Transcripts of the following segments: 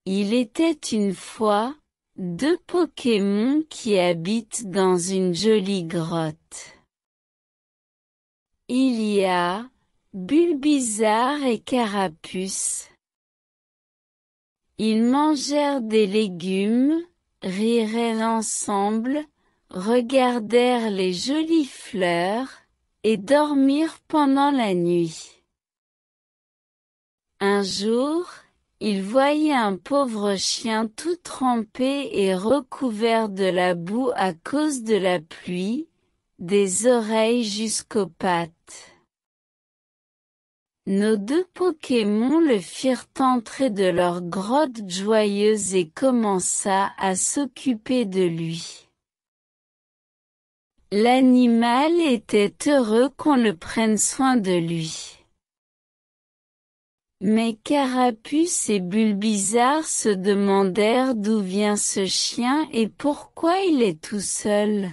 Il était une fois deux Pokémon qui habitent dans une jolie grotte. Il y a Bulbizarre et Carapuce. Ils mangèrent des légumes, riraient ensemble, regardèrent les jolies fleurs, et dormirent pendant la nuit. Un jour, ils voyaient un pauvre chien tout trempé et recouvert de la boue à cause de la pluie, des oreilles jusqu'aux pattes. Nos deux Pokémon le firent entrer de leur grotte joyeuse et commença à s'occuper de lui. L'animal était heureux qu'on le prenne soin de lui. Mais Carapuce et Bulbizarre se demandèrent d'où vient ce chien et pourquoi il est tout seul.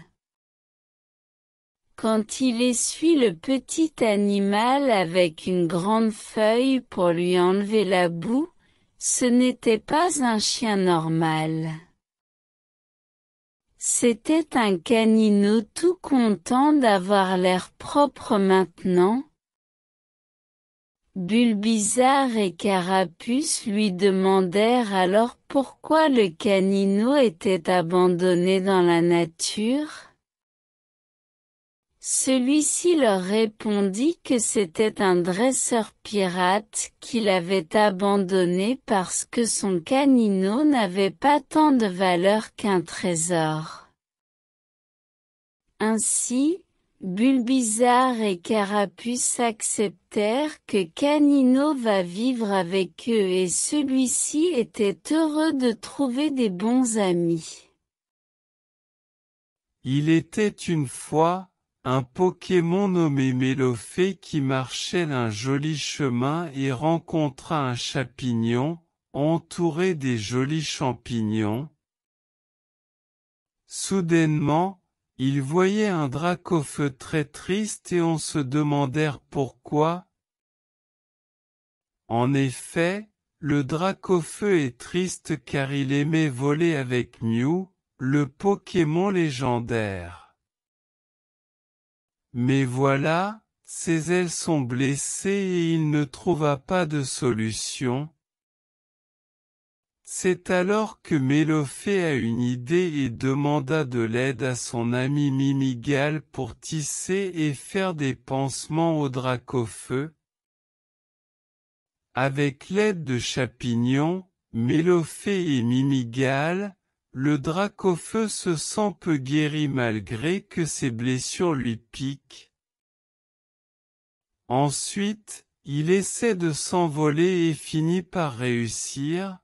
Quand il essuie le petit animal avec une grande feuille pour lui enlever la boue, ce n'était pas un chien normal. C'était un canino tout content d'avoir l'air propre maintenant. Bulbizarre et Carapuce lui demandèrent alors pourquoi le canino était abandonné dans la nature. Celui-ci leur répondit que c'était un dresseur pirate qui l'avait abandonné parce que son canino n'avait pas tant de valeur qu'un trésor. Ainsi, Bulbizarre et Carapuce acceptèrent que Canino va vivre avec eux et celui-ci était heureux de trouver des bons amis. Il était une fois un Pokémon nommé Mélophée qui marchait un joli chemin et rencontra un chapignon, entouré des jolis champignons. Soudainement, il voyait un Dracofeu très triste et on se demandèrent pourquoi. En effet, le Dracofeu est triste car il aimait voler avec Mew, le Pokémon légendaire. Mais voilà, ses ailes sont blessées et il ne trouva pas de solution. C'est alors que Mélophée a une idée et demanda de l'aide à son ami Mimigal pour tisser et faire des pansements au Dracofeu. Avec l'aide de Chapignon, Mélophée et Mimigal, le Dracofeu se sent peu guéri malgré que ses blessures lui piquent. Ensuite, il essaie de s'envoler et finit par réussir.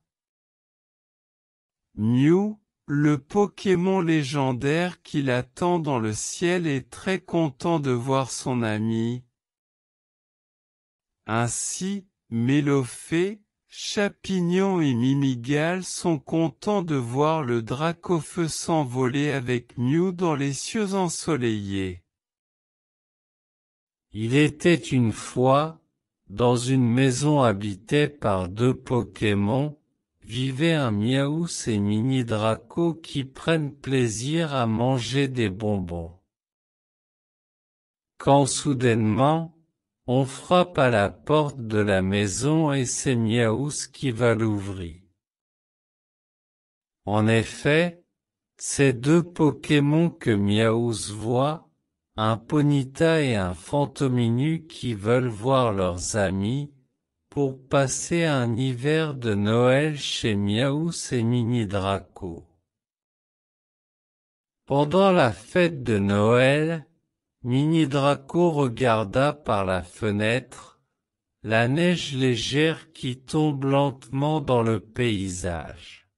Mew, le Pokémon légendaire qui l'attend dans le ciel est très content de voir son ami. Ainsi, Mélophée, Chapignon et Mimigal sont contents de voir le Dracofeu s'envoler avec Mew dans les cieux ensoleillés. Il était une fois, dans une maison habitée par deux Pokémon, vivait un Miaous et Mini Draco qui prennent plaisir à manger des bonbons. Quand soudainement, on frappe à la porte de la maison et c'est Miaous qui va l'ouvrir. En effet, ces deux Pokémon que Miaous voit, un Ponyta et un Fantominu qui veulent voir leurs amis, pour passer un hiver de Noël chez Miaous et Mini Draco. Pendant la fête de Noël, Mini Draco regarda par la fenêtre la neige légère qui tombe lentement dans le paysage.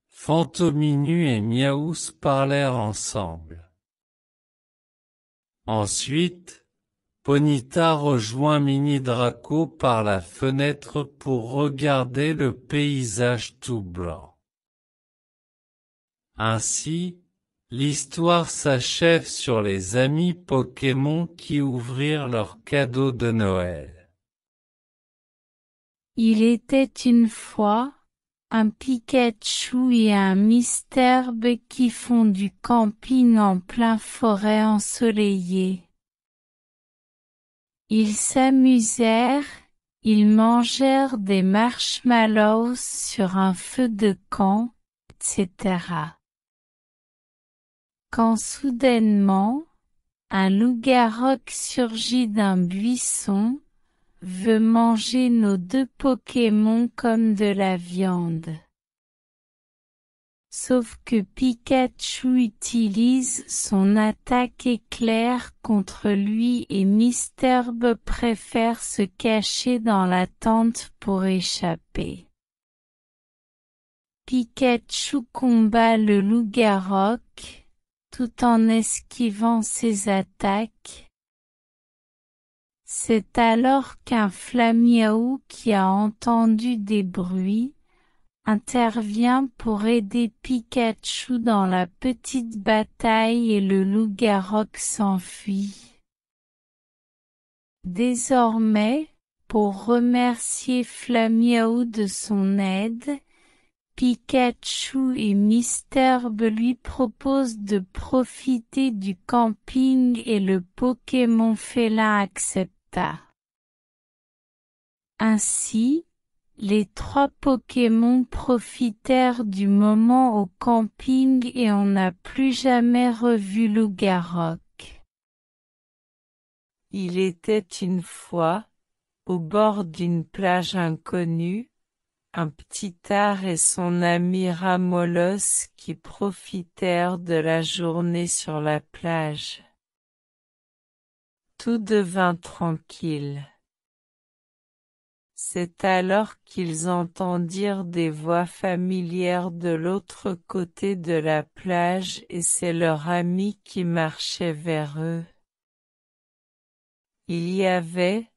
Fantominu et Miaous parlèrent ensemble. Ensuite, Ponyta rejoint Mini Draco par la fenêtre pour regarder le paysage tout blanc. Ainsi, l'histoire s'achève sur les amis Pokémon qui ouvrirent leurs cadeaux de Noël. Il était une fois un Pikachu et un Mistelb qui font du camping en plein forêt ensoleillée. Ils s'amusèrent, ils mangèrent des marshmallows sur un feu de camp, etc. Quand soudainement, un loup-garou surgit d'un buisson, veut manger nos deux Pokémon comme de la viande. Sauf que Pikachu utilise son attaque éclair contre lui et Mistelb préfère se cacher dans la tente pour échapper. Pikachu combat le loup-garou, tout en esquivant ses attaques. C'est alors qu'un Flamiaou qui a entendu des bruits, intervient pour aider Pikachu dans la petite bataille et le loup-garou s'enfuit. Désormais, pour remercier Flamiaou de son aide, Pikachu et Mistelb lui proposent de profiter du camping et le Pokémon félin accepta. Ainsi, les trois Pokémon profitèrent du moment au camping et on n'a plus jamais revu loup-garou. Il était une fois, au bord d'une plage inconnue, un Ptitard et son ami Ramolos qui profitèrent de la journée sur la plage. Tout devint tranquille. C'est alors qu'ils entendirent des voix familières de l'autre côté de la plage et c'est leur ami qui marchait vers eux. Il y avait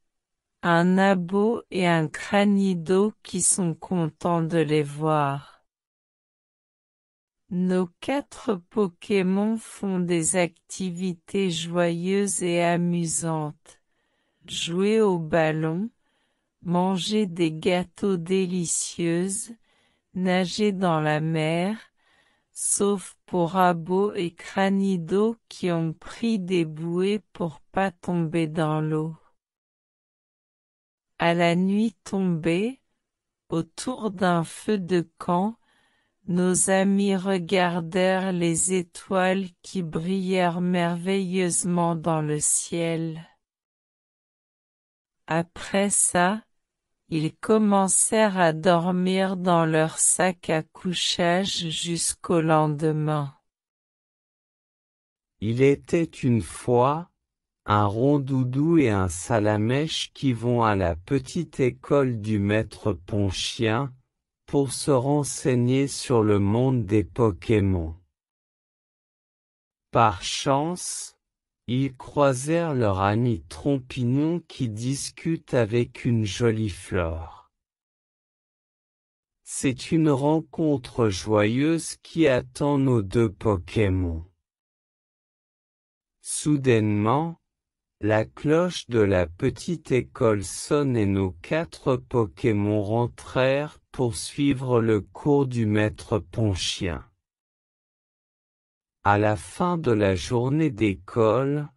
un abo et un cranido qui sont contents de les voir. Nos quatre Pokémon font des activités joyeuses et amusantes. Jouer au ballon, manger des gâteaux délicieux, nager dans la mer, sauf pour Abo et Cranido qui ont pris des bouées pour pas tomber dans l'eau. À la nuit tombée, autour d'un feu de camp, nos amis regardèrent les étoiles qui brillèrent merveilleusement dans le ciel. Après ça, ils commencèrent à dormir dans leur sac à couchage jusqu'au lendemain. Il était une fois un Rondoudou et un Salamèche qui vont à la petite école du maître Ponchien pour se renseigner sur le monde des Pokémon. Par chance, ils croisèrent leur ami Trompignon qui discute avec une jolie flore. C'est une rencontre joyeuse qui attend nos deux Pokémon. Soudainement, la cloche de la petite école sonne et nos quatre Pokémon rentrèrent pour suivre le cours du maître Ponchien. À la fin de la journée d'école,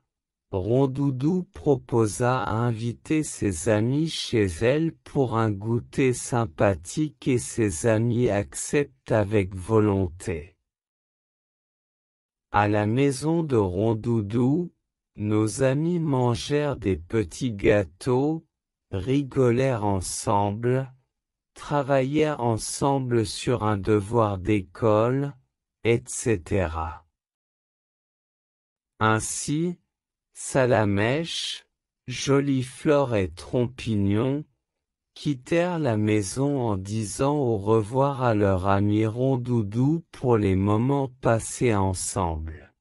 Rondoudou proposa à inviter ses amis chez elle pour un goûter sympathique et ses amis acceptent avec volonté. À la maison de Rondoudou, nos amis mangèrent des petits gâteaux, rigolèrent ensemble, travaillèrent ensemble sur un devoir d'école, etc. Ainsi, Salamèche, Joliflore et Trompignon quittèrent la maison en disant au revoir à leur ami Rondoudou pour les moments passés ensemble.